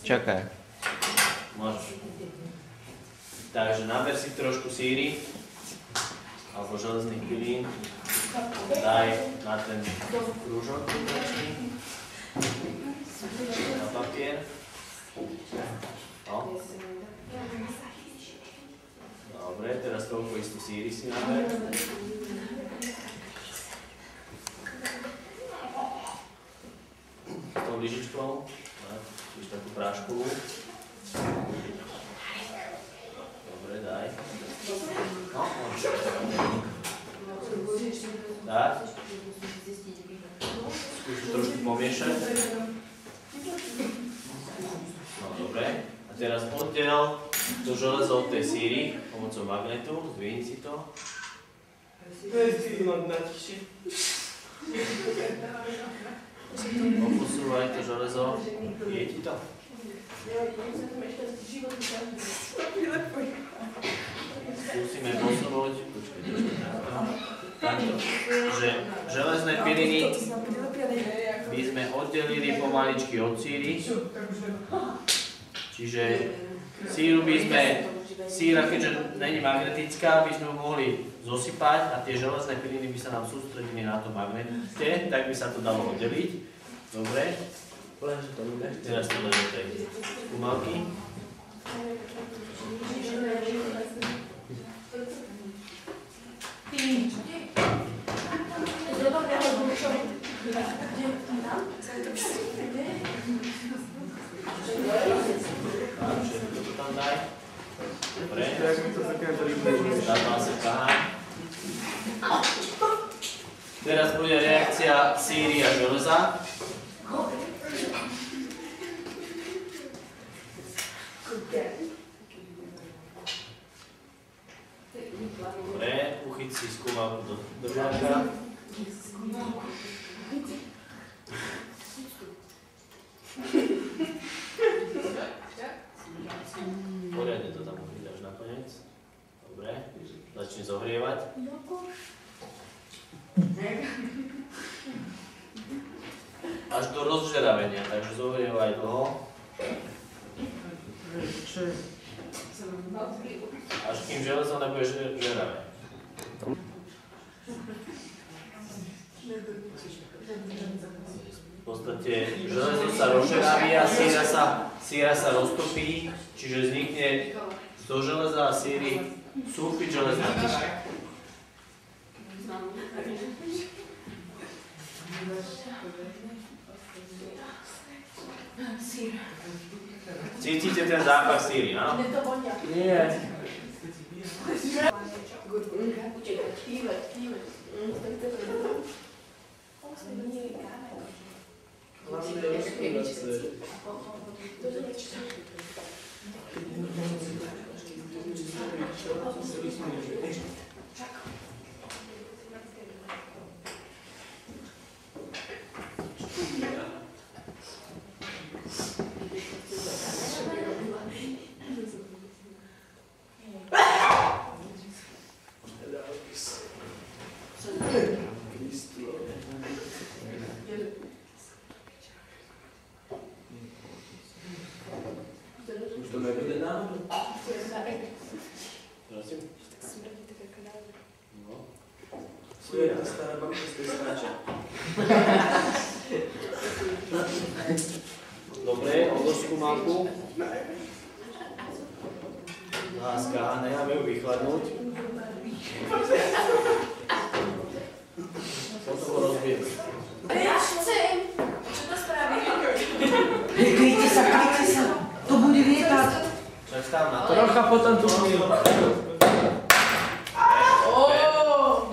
Čakaj. Môžeš. Takže naber si trošku síry alebo železných pilín. Daj na ten krúžok na papier. No. Dobre, teraz toľko istú síry si naber. S tou lyžičkou, čiže takú práškovú. Dobre, daj. No, môžeš. Tak. Skúš trošku pomiešať. No, dobre. A teraz oddiel to železo od tej síry pomocou magnetu. Zdvihni si to. Poposúvaj to železo. Je ti to? Skúsime posunúť. Takto. Že železné piliny by sme oddelili pomaličky od síry. Čiže síru by sme, síra keďže není magnetická, by sme ju mohli zosypať a tie železné piliny by sa nám sústredili na to magnete, tak by sa to dalo oddeliť. Dobre? Teraz to dáme do tej skúmalky. Všetko to tam daj. Dobre. Zadal sa káhaň. Teraz bude reakcia síry a železa. Dobre, uchyť si skúmalku do držáka. Poriadne to tam uchyť až nakoniec. Dobre, začne zohrievať. Až do rozžeravenia, takže zohrievaj dlho. Až kým železo nebude žeravé. V podstate železo sa rozžeraví a síra sa roztopí, čiže vznikne zo železa a síry sulfid železný. Cítite ten zápach síry, áno? Nie. To nebude náhodou? Prosím? No. Je to stará babka z tej skáče. Dobre, odlož skúmalku. No a skáha, necháme ju vychladnúť. Potom ho rozbijem. Ja chcem! Čo to spraví? Kryjte sa! To bude vietať. Čak stav na to. Trocha potom tu chvíľu.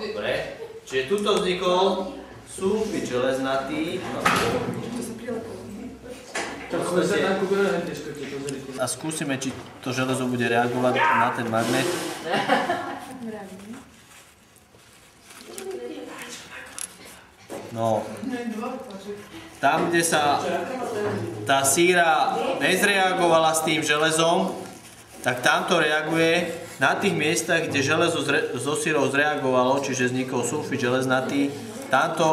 Dobre. Čiže tuto vznikol sulfid železnatý. A skúsime, či to železo bude reagovať na ten magnet. No, tam, kde sa tá síra nezreagovala s tým železom, tak tamto reaguje na tých miestach, kde železo so sírou zreagovalo, čiže vznikol sulfid železnatý, tamto